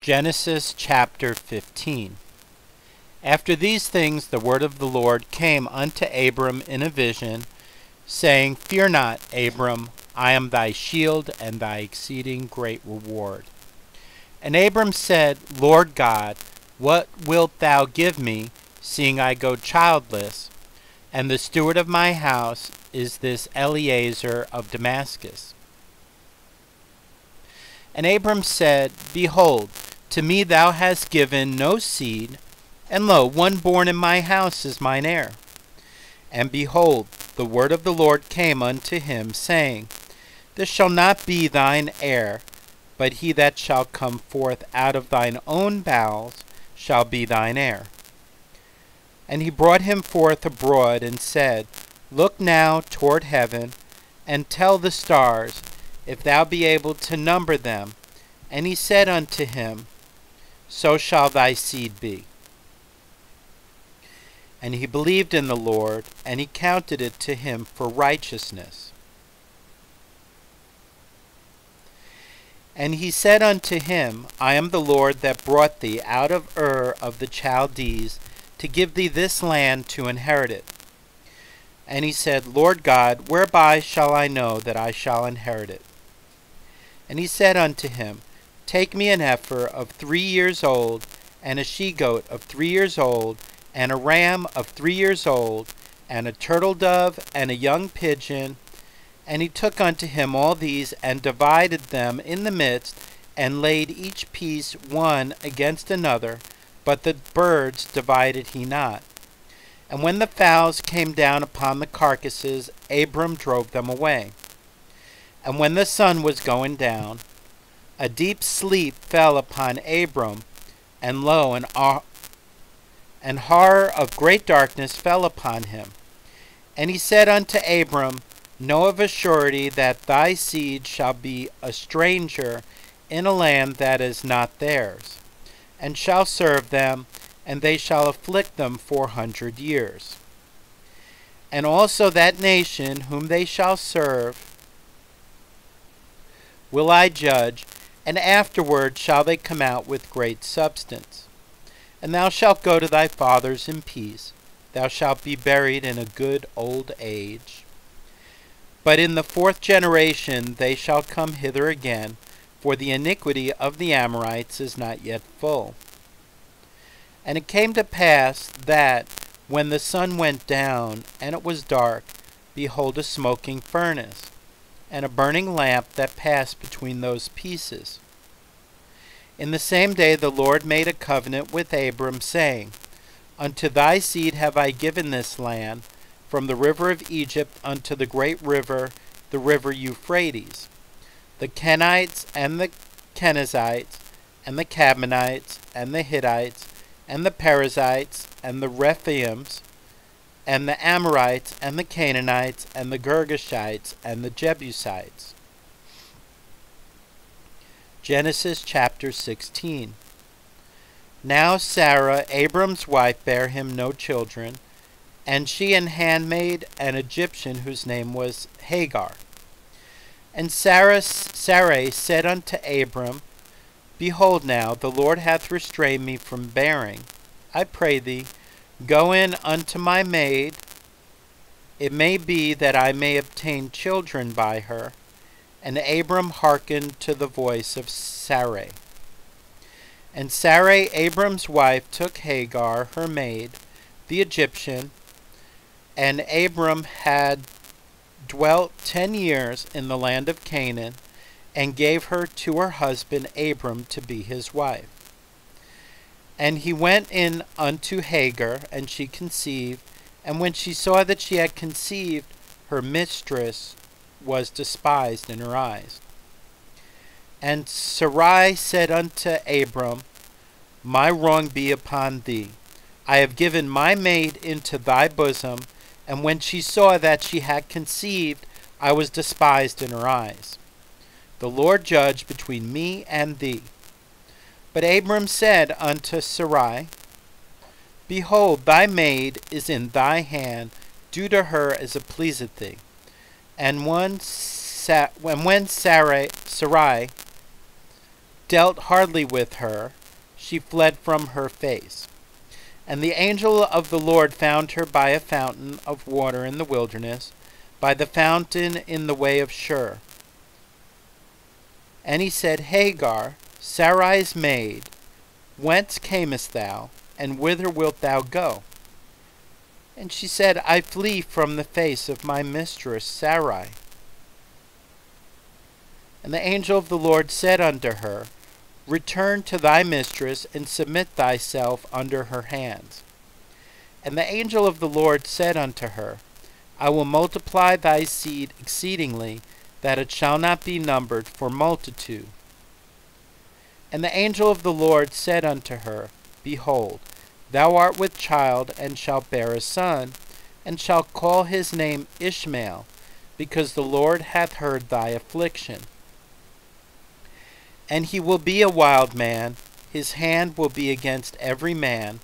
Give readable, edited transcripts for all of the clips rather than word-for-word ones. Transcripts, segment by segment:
Genesis chapter 15. After these things the word of the Lord came unto Abram in a vision, saying, Fear not, Abram, I am thy shield and thy exceeding great reward. And Abram said, Lord God, what wilt thou give me, seeing I go childless? And the steward of my house is this Eliezer of Damascus. And Abram said, Behold, to me thou hast given no seed, and lo, one born in my house is mine heir. And behold, the word of the Lord came unto him, saying, This shall not be thine heir, but he that shall come forth out of thine own bowels shall be thine heir. And he brought him forth abroad, and said, Look now toward heaven, and tell the stars, if thou be able to number them. And he said unto him, So shall thy seed be. And he believed in the Lord, and he counted it to him for righteousness. And he said unto him, I am the Lord that brought thee out of Ur of the Chaldees, to give thee this land to inherit it. And he said, Lord God, whereby shall I know that I shall inherit it? And he said unto him, Take me an heifer of 3 years old, and a she-goat of 3 years old, and a ram of 3 years old, and a turtle-dove, and a young pigeon. And he took unto him all these, and divided them in the midst, and laid each piece one against another, but the birds divided he not. And when the fowls came down upon the carcasses, Abram drove them away. And when the sun was going down, a deep sleep fell upon Abram, and lo, an horror of great darkness fell upon him. And he said unto Abram, Know of a surety that thy seed shall be a stranger in a land that is not theirs, and shall serve them, and they shall afflict them 400 years. And also that nation whom they shall serve will I judge, and afterward shall they come out with great substance. And thou shalt go to thy fathers in peace, thou shalt be buried in a good old age. But in the 4th generation they shall come hither again, for the iniquity of the Amorites is not yet full. And it came to pass that, when the sun went down, and it was dark, behold, a smoking furnace, and a burning lamp that passed between those pieces. In the same day the Lord made a covenant with Abram, saying, Unto thy seed have I given this land, from the river of Egypt unto the great river, the river Euphrates, the Kenites, and the Kenizzites, and the Cadmonites, and the Hittites, and the Perizzites, and the Rephaims, and the Amorites, and the Canaanites, and the Girgashites, and the Jebusites. Genesis chapter 16. Now Sarah, Abram's wife, bare him no children, and she an handmaid, an Egyptian, whose name was Hagar. And Sarai said unto Abram, Behold now, the Lord hath restrained me from bearing. I pray thee, go in unto my maid. It may be that I may obtain children by her. And Abram hearkened to the voice of Sarai. And Sarai, Abram's wife, took Hagar, her maid, the Egyptian, and Abram had dwelt 10 years in the land of Canaan, and gave her to her husband Abram to be his wife. And he went in unto Hagar, and she conceived, and when she saw that she had conceived, her mistress was despised in her eyes. And Sarai said unto Abram, My wrong be upon thee. I have given my maid into thy bosom, and when she saw that she had conceived, I was despised in her eyes. The Lord judge between me and thee. But Abram said unto Sarai, Behold, thy maid is in thy hand, do to her as it pleaseth thee. And when Sarai dealt hardly with her, she fled from her face. And the angel of the Lord found her by a fountain of water in the wilderness, by the fountain in the way of Shur. And he said, Hagar, Sarai's maid, whence camest thou, and whither wilt thou go? And she said, I flee from the face of my mistress Sarai. And the angel of the Lord said unto her, Return to thy mistress, and submit thyself under her hands. And the angel of the Lord said unto her, I will multiply thy seed exceedingly, that it shall not be numbered for multitude. And the angel of the Lord said unto her, Behold, thou art with child, and shalt bear a son, and shalt call his name Ishmael, because the Lord hath heard thy affliction. And he will be a wild man, his hand will be against every man,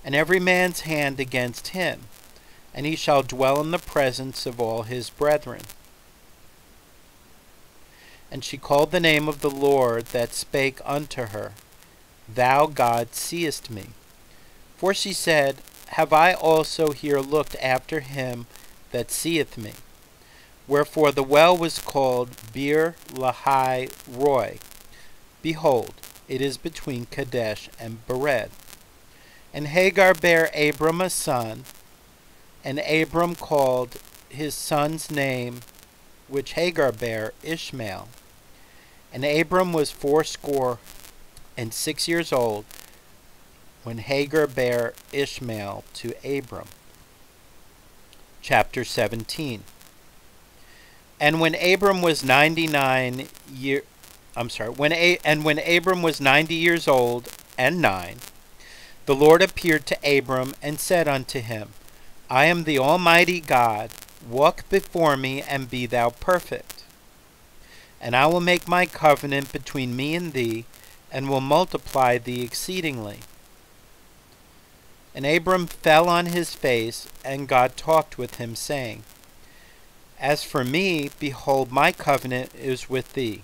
and every man's hand against him, and he shall dwell in the presence of all his brethren. And she called the name of the Lord that spake unto her, Thou, God, seest me. For she said, Have I also here looked after him that seeth me? Wherefore the well was called Beer Lahai Roi. Behold, it is between Kadesh and Bered. And Hagar bare Abram a son, and Abram called his son's name, which Hagar bare, Ishmael. And Abram was 86 years old, when Hagar bare Ishmael to Abram. Chapter 17. And when Abram was 90 years old and 9, the Lord appeared to Abram and said unto him, I am the Almighty God, walk before me and be thou perfect. And I will make my covenant between me and thee, and will multiply thee exceedingly. And Abram fell on his face, and God talked with him, saying, As for me, behold, my covenant is with thee,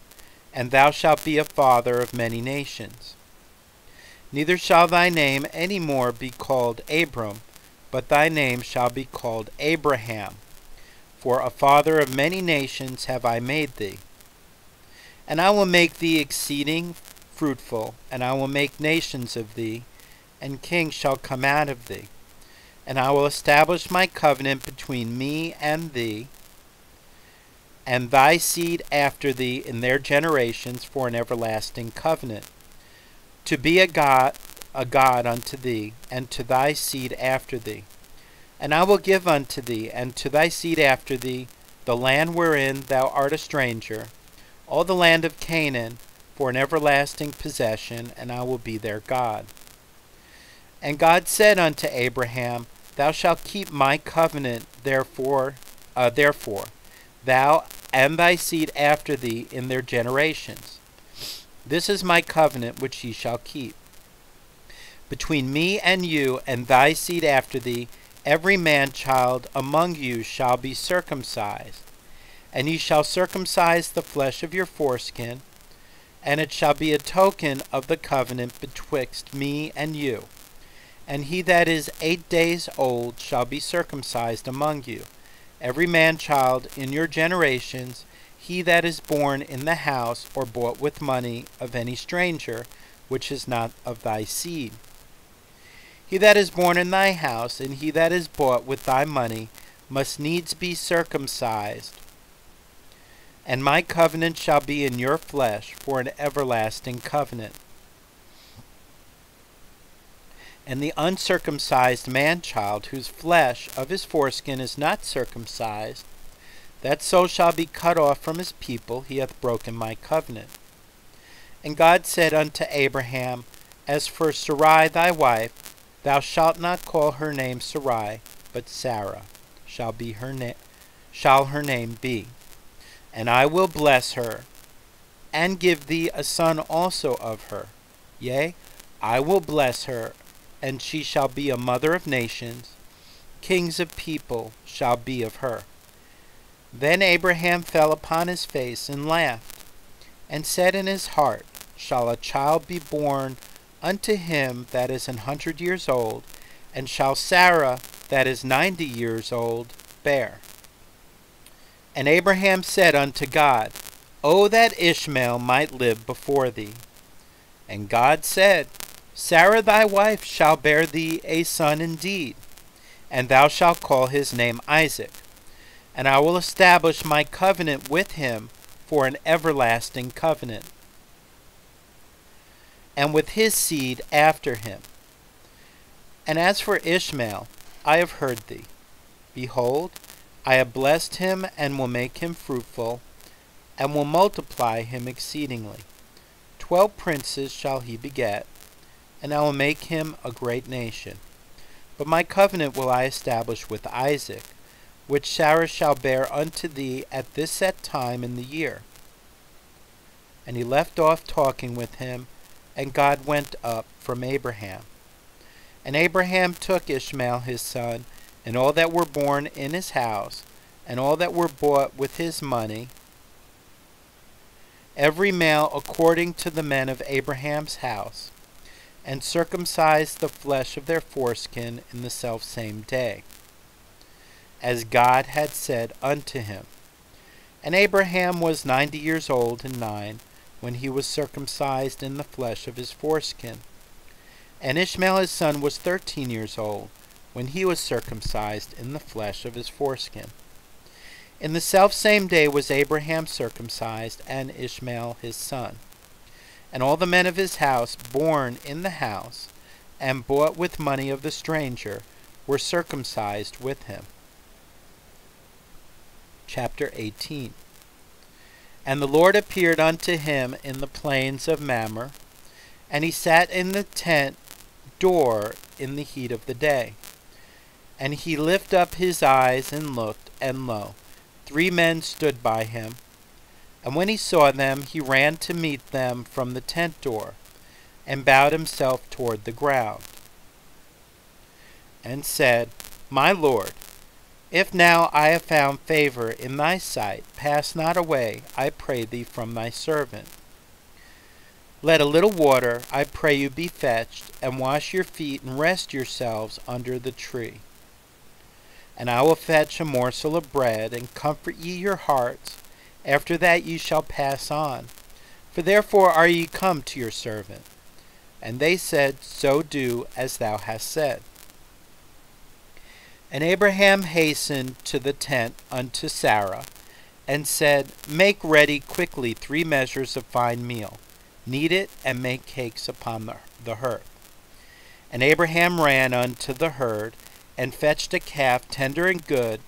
and thou shalt be a father of many nations. Neither shall thy name any more be called Abram, but thy name shall be called Abraham, for a father of many nations have I made thee. And I will make thee exceeding fruitful, and I will make nations of thee, and kings shall come out of thee. And I will establish my covenant between me and thee, and thy seed after thee in their generations for an everlasting covenant, to be a God unto thee, and to thy seed after thee. And I will give unto thee, and to thy seed after thee, the land wherein thou art a stranger, all the land of Canaan, for an everlasting possession, and I will be their God. And God said unto Abraham, Thou shalt keep my covenant, therefore, thou and thy seed after thee in their generations. This is my covenant which ye shall keep. Between me and you and thy seed after thee, every man-child among you shall be circumcised. And ye shall circumcise the flesh of your foreskin, and it shall be a token of the covenant betwixt me and you. And he that is 8 days old shall be circumcised among you, every man-child in your generations, he that is born in the house or bought with money of any stranger, which is not of thy seed. He that is born in thy house, and he that is bought with thy money, must needs be circumcised. And my covenant shall be in your flesh for an everlasting covenant. And the uncircumcised man-child, whose flesh of his foreskin is not circumcised, that soul shall be cut off from his people, he hath broken my covenant. And God said unto Abraham, As for Sarai thy wife, thou shalt not call her name Sarai, but Sarah shall her name be. And I will bless her, and give thee a son also of her. Yea, I will bless her, and she shall be a mother of nations. Kings of people shall be of her. Then Abraham fell upon his face and laughed, and said in his heart, shall a child be born unto him that is 100 years old, and shall Sarah that is 90 years old bear. And Abraham said unto God, O that Ishmael might live before thee. And God said, Sarah thy wife shall bear thee a son indeed, and thou shalt call his name Isaac. And I will establish my covenant with him for an everlasting covenant, and with his seed after him. And as for Ishmael, I have heard thee. Behold, I have blessed him, and will make him fruitful, and will multiply him exceedingly. 12 princes shall he beget, and I will make him a great nation. But my covenant will I establish with Isaac, which Sarah shall bear unto thee at this set time in the year. And he left off talking with him, and God went up from Abraham. And Abraham took Ishmael his son, and all that were born in his house, and all that were bought with his money, every male according to the men of Abraham's house, and circumcised the flesh of their foreskin in the selfsame day, as God had said unto him. And Abraham was 90 years old and 9, when he was circumcised in the flesh of his foreskin. And Ishmael his son was 13 years old, when he was circumcised in the flesh of his foreskin. In the selfsame day was Abraham circumcised, and Ishmael his son. And all the men of his house, born in the house, and bought with money of the stranger, were circumcised with him. Chapter 18. And the Lord appeared unto him in the plains of Mamre, and he sat in the tent door in the heat of the day. And he lifted up his eyes and looked, and lo, 3 men stood by him. And when he saw them, he ran to meet them from the tent door, and bowed himself toward the ground, and said, My Lord, if now I have found favor in thy sight, pass not away, I pray thee, from thy servant. Let a little water, I pray you, be fetched, and wash your feet, and rest yourselves under the tree. And I will fetch a morsel of bread, and comfort ye your hearts. After that ye shall pass on. For therefore are ye come to your servant. And they said, So do as thou hast said. And Abraham hastened to the tent unto Sarah, and said, Make ready quickly 3 measures of fine meal, knead it, and make cakes upon the hearth. And Abraham ran unto the herd, and fetched a calf tender and good,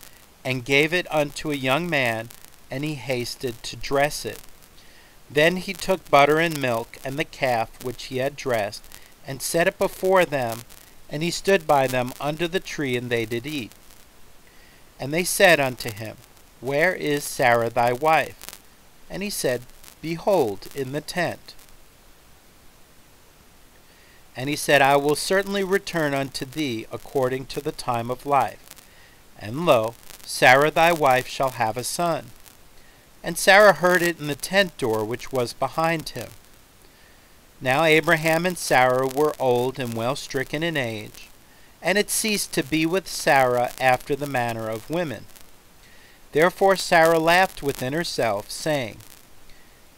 and gave it unto a young man, and he hasted to dress it. Then he took butter and milk, and the calf which he had dressed, and set it before them, and he stood by them under the tree, and they did eat. And they said unto him, Where is Sarah thy wife? And he said, Behold, in the tent. And he said, I will certainly return unto thee according to the time of life. And lo, Sarah thy wife shall have a son. And Sarah heard it in the tent door which was behind him. Now Abraham and Sarah were old and well stricken in age, and it ceased to be with Sarah after the manner of women. Therefore Sarah laughed within herself, saying,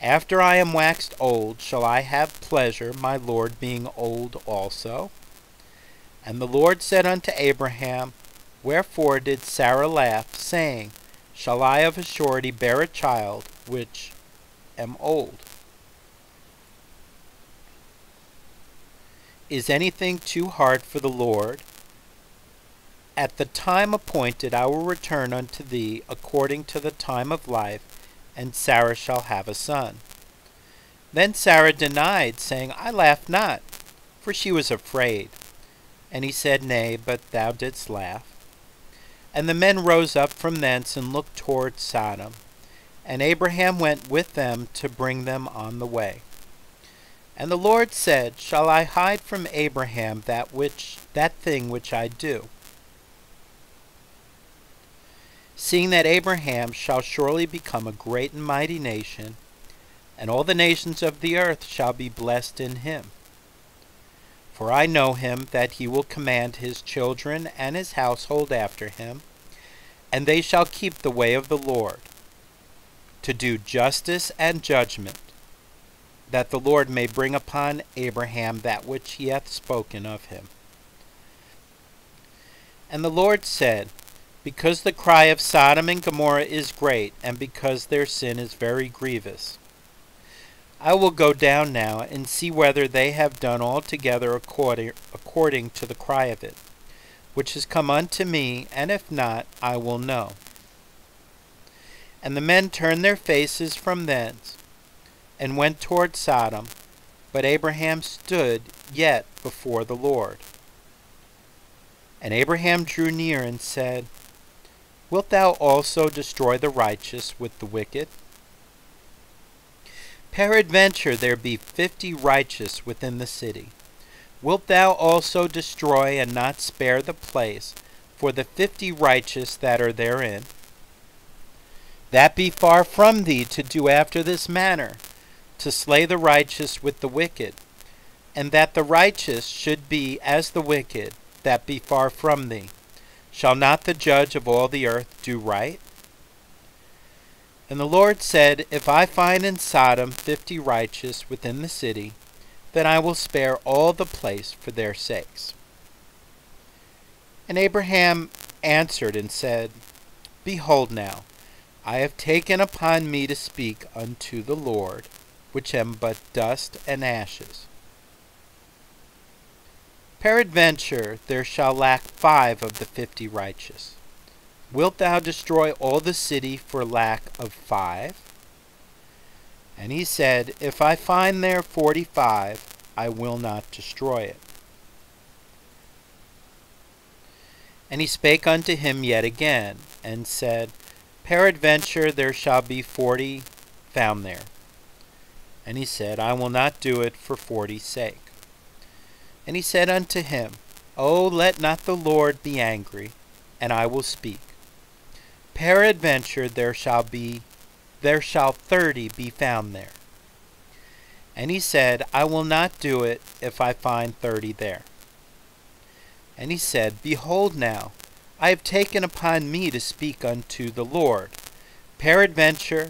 After I am waxed old, shall I have pleasure, my Lord being old also? And the Lord said unto Abraham, Wherefore did Sarah laugh, saying, Shall I of a surety bear a child, which am old? Is anything too hard for the Lord? At the time appointed I will return unto thee according to the time of life, and Sarah shall have a son. Then Sarah denied, saying, I laughed not, for she was afraid. And he said, Nay, but thou didst laugh. And the men rose up from thence and looked toward Sodom. And Abraham went with them to bring them on the way. And the Lord said, Shall I hide from Abraham that thing which I do? Seeing that Abraham shall surely become a great and mighty nation, and all the nations of the earth shall be blessed in him. For I know him, that he will command his children and his household after him, and they shall keep the way of the Lord, to do justice and judgment, that the Lord may bring upon Abraham that which he hath spoken of him. And the Lord said, Because the cry of Sodom and Gomorrah is great, and because their sin is very grievous, I will go down now and see whether they have done altogether according to the cry of it, which has come unto me, and if not, I will know. And the men turned their faces from thence, and went toward Sodom, but Abraham stood yet before the Lord. And Abraham drew near and said, Wilt thou also destroy the righteous with the wicked? Peradventure there be 50 righteous within the city. Wilt thou also destroy and not spare the place for the 50 righteous that are therein? That be far from thee to do after this manner, to slay the righteous with the wicked, and that the righteous should be as the wicked, that be far from thee. Shall not the judge of all the earth do right? And the Lord said, If I find in Sodom 50 righteous within the city, then I will spare all the place for their sakes. And Abraham answered and said, Behold now, I have taken upon me to speak unto the Lord, which am but dust and ashes. Peradventure there shall lack 5 of the 50 righteous. Wilt thou destroy all the city for lack of 5? And he said, If I find there 45, I will not destroy it. And he spake unto him yet again, and said, Peradventure there shall be 40 found there. And he said, I will not do it for 40's sake. And he said unto him, O let not the Lord be angry, and I will speak. Peradventure there shall 30 be found there. And he said, I will not do it if I find 30 there. And he said, Behold now, I have taken upon me to speak unto the Lord. Peradventure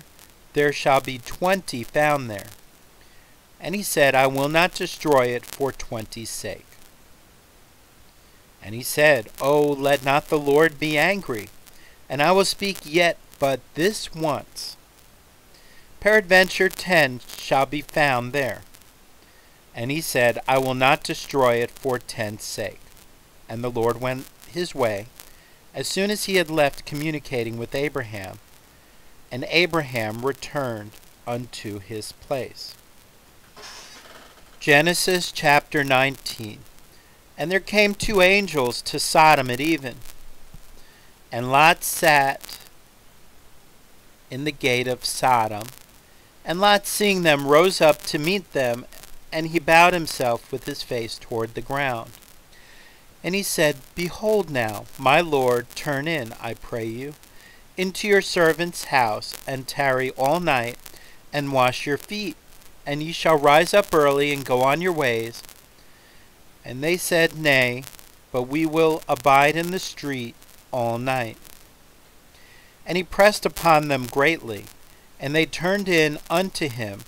there shall be 20 found there. And he said, I will not destroy it for 20's sake. And he said, O let not the Lord be angry, and I will speak yet but this once. Peradventure 10 shall be found there. And he said, I will not destroy it for 10's sake. And the Lord went his way, as soon as he had left communicating with Abraham, and Abraham returned unto his place. Genesis chapter 19. And there came 2 angels to Sodom at even, and Lot sat in the gate of Sodom. And Lot, seeing them, rose up to meet them, and he bowed himself with his face toward the ground. And he said, Behold now, my lord, turn in, I pray you, into your servant's house, and tarry all night, and wash your feet, and ye shall rise up early, and go on your ways. And they said, Nay, but we will abide in the street all night. And he pressed upon them greatly, and they turned in unto him,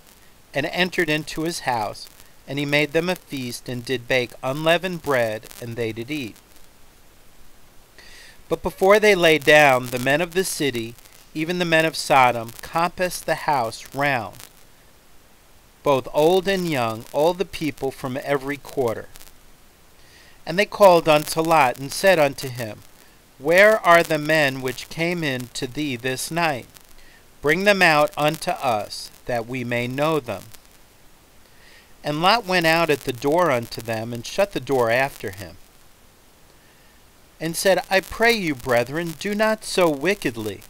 and entered into his house, and he made them a feast, and did bake unleavened bread, and they did eat. But before they lay down, the men of the city, even the men of Sodom, compassed the house round, both old and young, all the people from every quarter. And they called unto Lot, and said unto him, Where are the men which came in to thee this night? Bring them out unto us, that we may know them. And Lot went out at the door unto them, and shut the door after him, and said, I pray you, brethren, do not so wickedly.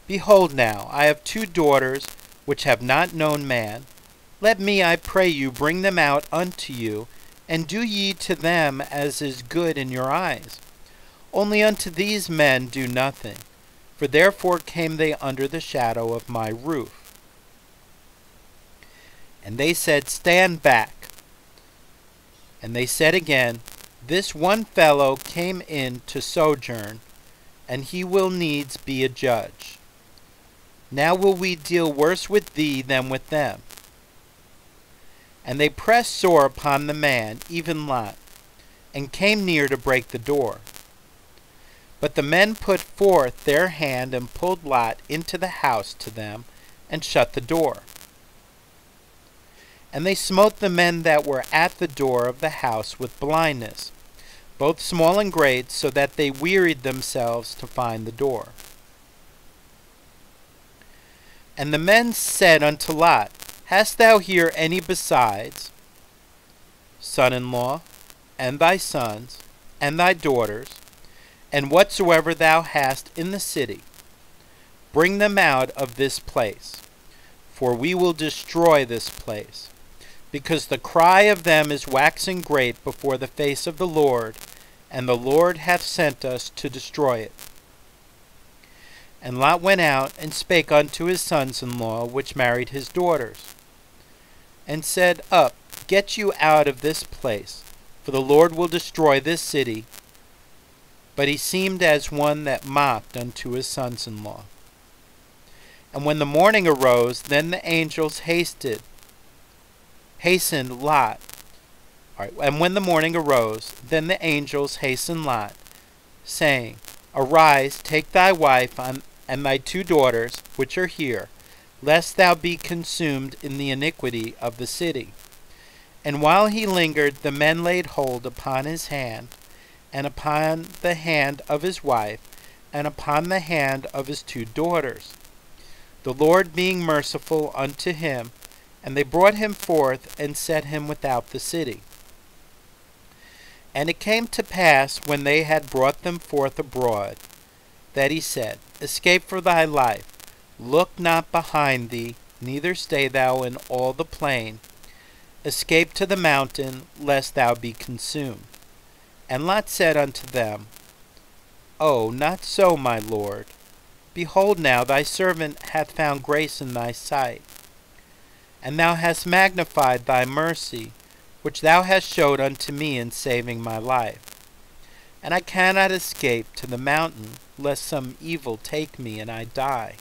Behold now, I have 2 daughters, which have not known man. Let me, I pray you, bring them out unto you, and do ye to them as is good in your eyes. Only unto these men do nothing, for therefore came they under the shadow of my roof. And they said, Stand back. And they said again, This one fellow came in to sojourn, and he will needs be a judge. Now will we deal worse with thee than with them. And they pressed sore upon the man, even Lot, and came near to break the door. But the men put forth their hand and pulled Lot into the house to them, and shut the door. And they smote the men that were at the door of the house with blindness, both small and great, so that they wearied themselves to find the door. And the men said unto Lot, Hast thou here any besides son-in-law, and thy sons, and thy daughters, and whatsoever thou hast in the city? Bring them out of this place, for we will destroy this place, because the cry of them is waxing great before the face of the Lord, and the Lord hath sent us to destroy it. And Lot went out and spake unto his sons-in-law, which married his daughters, and said, Up, get you out of this place, for the Lord will destroy this city. But he seemed as one that mocked unto his sons-in-law. And when the morning arose, then the angels hastened Lot. And when the morning arose, then the angels hastened Lot, saying, Arise, take thy wife and thy 2 daughters, which are here, lest thou be consumed in the iniquity of the city. And while he lingered, the men laid hold upon his hand, and upon the hand of his wife, and upon the hand of his 2 daughters, the Lord being merciful unto him. And they brought him forth, and set him without the city. And it came to pass, when they had brought them forth abroad, that he said, Escape for thy life, look not behind thee, neither stay thou in all the plain. Escape to the mountain, lest thou be consumed. And Lot said unto them, O, not so, my lord. Behold now, thy servant hath found grace in thy sight. And thou hast magnified thy mercy, which thou hast showed unto me in saving my life. And I cannot escape to the mountain, lest some evil take me, and I die.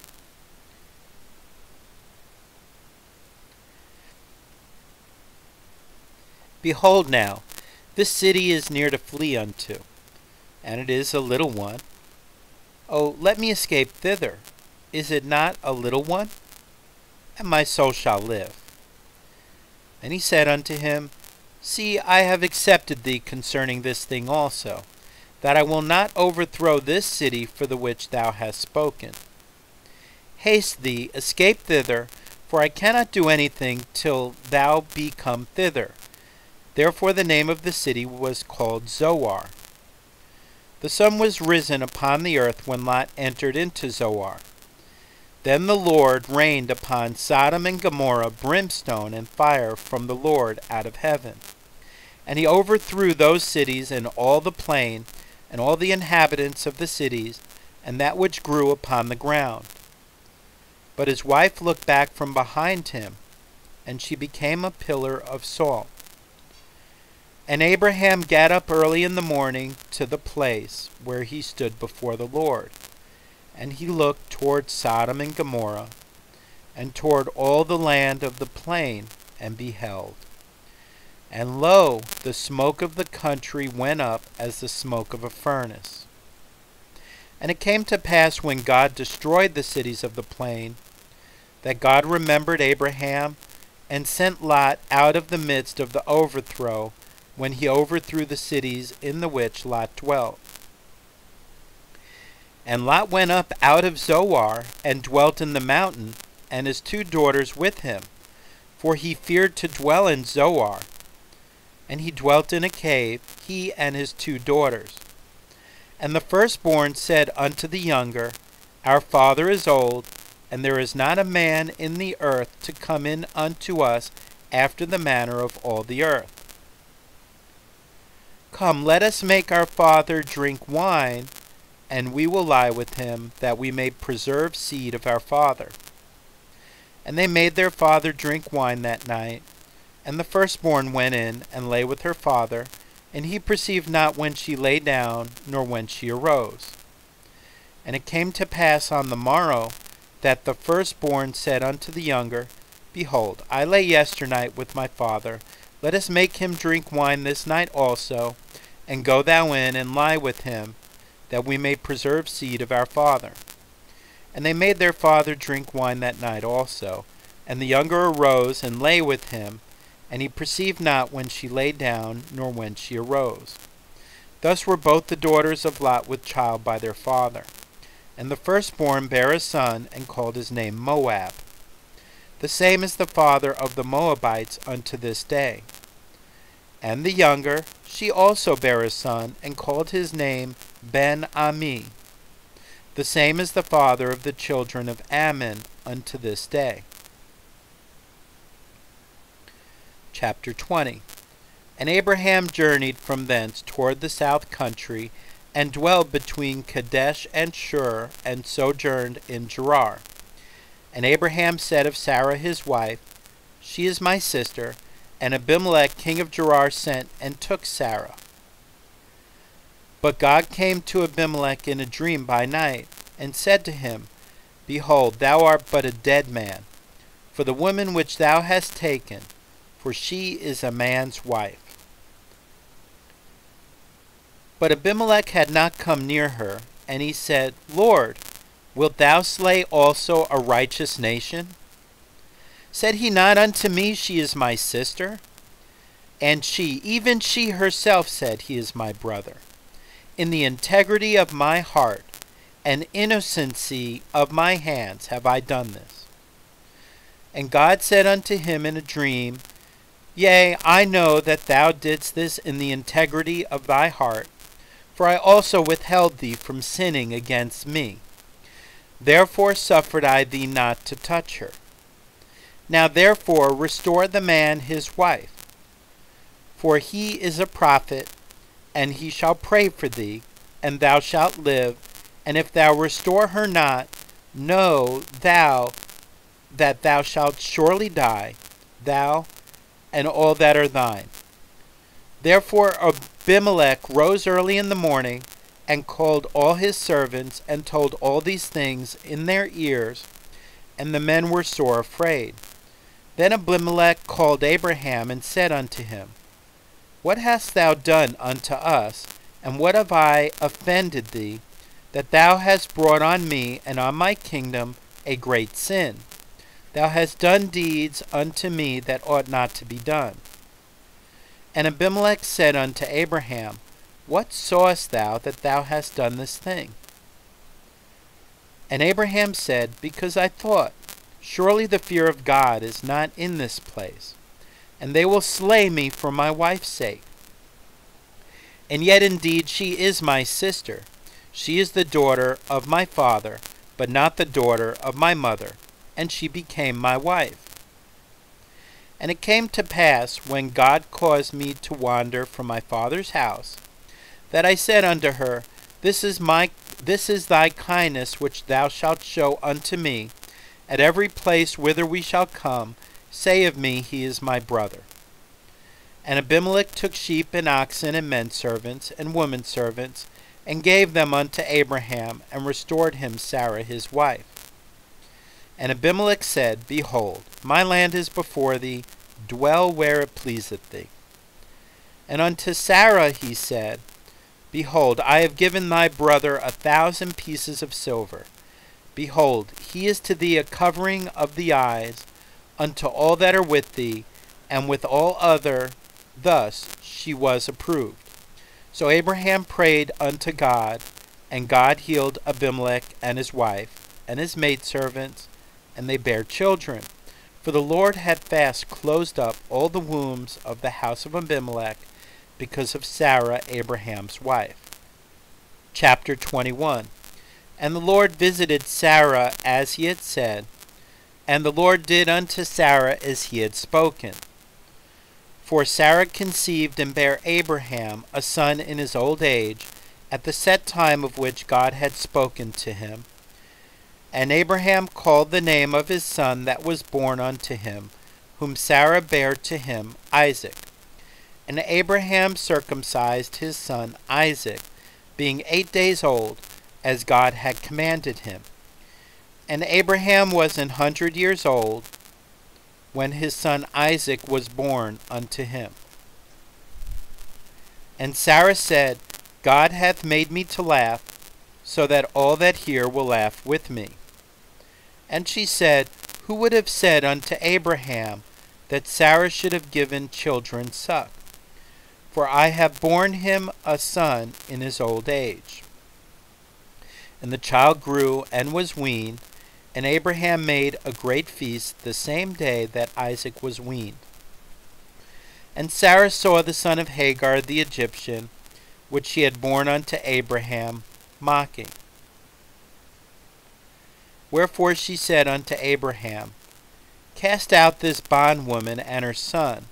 Behold now, this city is near to flee unto, and it is a little one. O, let me escape thither. Is it not a little one? And my soul shall live. And he said unto him, See, I have accepted thee concerning this thing also, that I will not overthrow this city for the which thou hast spoken. Haste thee, escape thither, for I cannot do anything till thou be come thither. Therefore the name of the city was called Zoar. The sun was risen upon the earth when Lot entered into Zoar. Then the Lord rained upon Sodom and Gomorrah brimstone and fire from the Lord out of heaven. And he overthrew those cities and all the plain, and all the inhabitants of the cities, and that which grew upon the ground. But his wife looked back from behind him, and she became a pillar of salt. And Abraham gat up early in the morning to the place where he stood before the Lord. And he looked toward Sodom and Gomorrah, and toward all the land of the plain, and beheld. And lo, the smoke of the country went up as the smoke of a furnace. And it came to pass, when God destroyed the cities of the plain, that God remembered Abraham, and sent Lot out of the midst of the overthrow, when he overthrew the cities in the which Lot dwelt. And Lot went up out of Zoar, and dwelt in the mountain, and his 2 daughters with him, for he feared to dwell in Zoar. And he dwelt in a cave, he and his 2 daughters. And the firstborn said unto the younger, Our father is old, and there is not a man in the earth to come in unto us after the manner of all the earth. Come, let us make our father drink wine, and we will lie with him, that we may preserve seed of our father. And they made their father drink wine that night. And the firstborn went in and lay with her father, and he perceived not when she lay down, nor when she arose. And it came to pass on the morrow, that the firstborn said unto the younger, Behold, I lay yesternight with my father. Let us make him drink wine this night also, and go thou in and lie with him, that we may preserve seed of our father. And they made their father drink wine that night also. And the younger arose and lay with him, and he perceived not when she lay down, nor when she arose. Thus were both the daughters of Lot with child by their father. And the firstborn bare a son, and called his name Moab. The same is the father of the Moabites unto this day. And the younger, she also bare a son, and called his name Ben-Ami. The same is the father of the children of Ammon unto this day. Chapter 20. And Abraham journeyed from thence toward the south country, and dwelled between Kadesh and Shur, and sojourned in Gerar. And Abraham said of Sarah his wife, She is my sister. And Abimelech king of Gerar sent and took Sarah. But God came to Abimelech in a dream by night, and said to him, Behold, thou art but a dead man, for the woman which thou hast taken, for she is a man's wife. But Abimelech had not come near her, and he said, Lord, wilt thou slay also a righteous nation? Said he not unto me, She is my sister? And she, even she herself, said, He is my brother. In the integrity of my heart and innocency of my hands have I done this. And God said unto him in a dream, Yea, I know that thou didst this in the integrity of thy heart, for I also withheld thee from sinning against me. Therefore suffered I thee not to touch her. Now therefore restore the man his wife, for he is a prophet, and he shall pray for thee, and thou shalt live. And if thou restore her not, know thou that thou shalt surely die, thou and all that are thine. Therefore Abimelech rose early in the morning, and called all his servants, and told all these things in their ears, and the men were sore afraid. Then Abimelech called Abraham, and said unto him, What hast thou done unto us, and what have I offended thee, that thou hast brought on me and on my kingdom a great sin? Thou hast done deeds unto me that ought not to be done. And Abimelech said unto Abraham, What sawest thou that thou hast done this thing? And Abraham said, Because I thought, Surely the fear of God is not in this place, and they will slay me for my wife's sake. And yet indeed she is my sister. She is the daughter of my father, but not the daughter of my mother, and she became my wife. And it came to pass, when God caused me to wander from my father's house, that I said unto her, This is thy kindness which thou shalt show unto me. At every place whither we shall come, say of me, He is my brother. And Abimelech took sheep and oxen and men servants and women servants, and gave them unto Abraham, and restored him Sarah his wife. And Abimelech said, Behold, my land is before thee, dwell where it pleaseth thee. And unto Sarah he said, Behold, I have given thy brother 1,000 pieces of silver. Behold, he is to thee a covering of the eyes, unto all that are with thee, and with all other. Thus she was approved. So Abraham prayed unto God, and God healed Abimelech and his wife, and his maidservants, and they bare children. For the Lord had fast closed up all the wombs of the house of Abimelech, because of Sarah Abraham's wife. Chapter 21. And the Lord visited Sarah as he had said, and the Lord did unto Sarah as he had spoken. For Sarah conceived and bare Abraham a son in his old age, at the set time of which God had spoken to him. And Abraham called the name of his son that was born unto him, whom Sarah bare to him, Isaac. And Abraham circumcised his son Isaac, being 8 days old, as God had commanded him. And Abraham was 100 years old, when his son Isaac was born unto him. And Sarah said, God hath made me to laugh, so that all that hear will laugh with me. And she said, Who would have said unto Abraham that Sarah should have given children suck? For I have borne him a son in his old age. And the child grew and was weaned, and Abraham made a great feast the same day that Isaac was weaned. And Sarah saw the son of Hagar the Egyptian, which she had borne unto Abraham, mocking. Wherefore she said unto Abraham, Cast out this bondwoman and her son,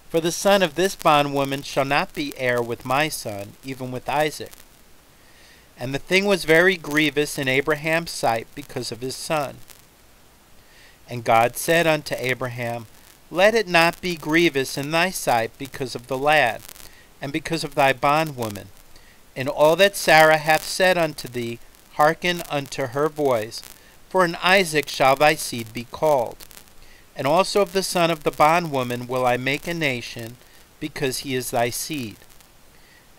for the son of this bondwoman shall not be heir with my son, even with Isaac. And the thing was very grievous in Abraham's sight because of his son. And God said unto Abraham, Let it not be grievous in thy sight because of the lad, and because of thy bondwoman. In all that Sarah hath said unto thee, hearken unto her voice, for in Isaac shall thy seed be called. And also of the son of the bondwoman will I make a nation, because he is thy seed.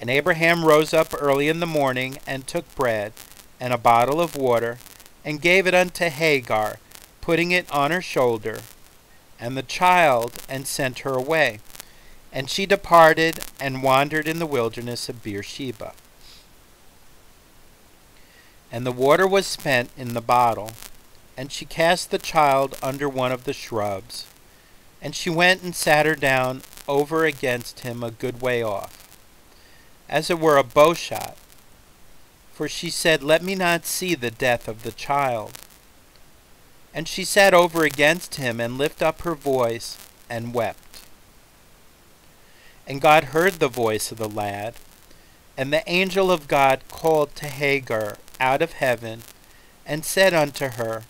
And Abraham rose up early in the morning, and took bread, and a bottle of water, and gave it unto Hagar, putting it on her shoulder, and the child, and sent her away. And she departed, and wandered in the wilderness of Beersheba. And the water was spent in the bottle, and she cast the child under one of the shrubs. And she went and sat her down over against him a good way off, as it were a bow shot. For she said, Let me not see the death of the child. And she sat over against him, and lifted up her voice, and wept. And God heard the voice of the lad, and the angel of God called to Hagar out of heaven, and said unto her,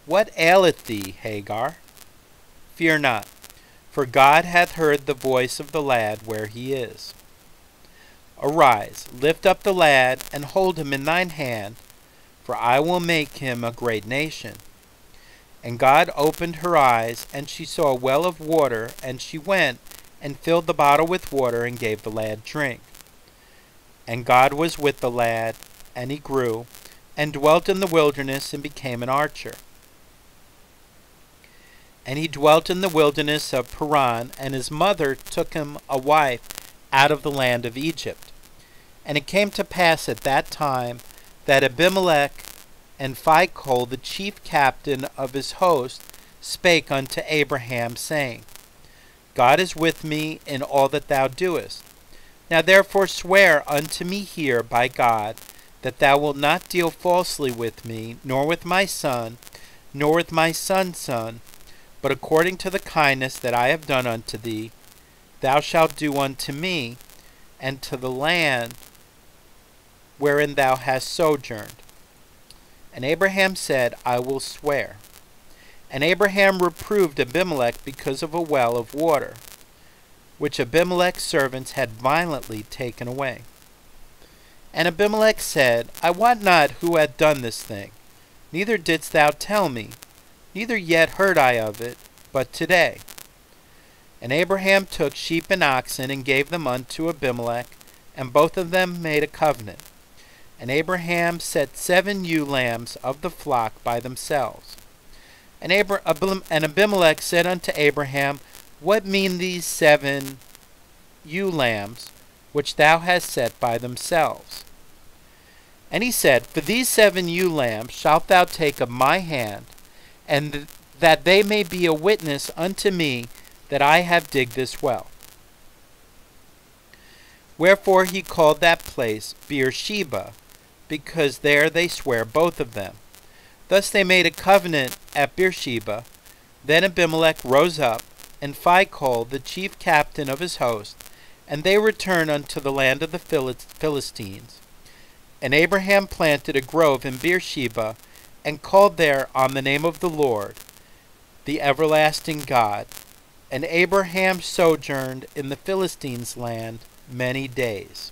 What aileth thee, Hagar? Fear not, for God hath heard the voice of the lad where he is. Arise, lift up the lad, and hold him in thine hand, for I will make him a great nation. And God opened her eyes, and she saw a well of water, and she went, and filled the bottle with water, and gave the lad drink. And God was with the lad, and he grew, and dwelt in the wilderness, and became an archer. And he dwelt in the wilderness of Paran, and his mother took him a wife out of the land of Egypt. And it came to pass at that time that Abimelech and Phicol, the chief captain of his host, spake unto Abraham, saying, God is with me in all that thou doest. Now therefore swear unto me here by God, that thou wilt not deal falsely with me, nor with my son, nor with my son's son, but according to the kindness that I have done unto thee, thou shalt do unto me, and to the land wherein thou hast sojourned. And Abraham said, I will swear. And Abraham reproved Abimelech because of a well of water, which Abimelech's servants had violently taken away. And Abimelech said, I wot not who hath done this thing, neither didst thou tell me, neither yet heard I of it, but today. And Abraham took sheep and oxen, and gave them unto Abimelech, and both of them made a covenant. And Abraham set 7 ewe lambs of the flock by themselves. And Abimelech said unto Abraham, What mean these 7 ewe lambs, which thou hast set by themselves? And he said, For these 7 ewe lambs shalt thou take of my hand, and that they may be a witness unto me that I have digged this well. Wherefore he called that place Beersheba, because there they sware both of them. Thus they made a covenant at Beersheba. Then Abimelech rose up, and Phicol, the chief captain of his host, and they returned unto the land of the Philistines. And Abraham planted a grove in Beersheba, and called there on the name of the Lord, the everlasting God. And Abraham sojourned in the Philistines' land many days.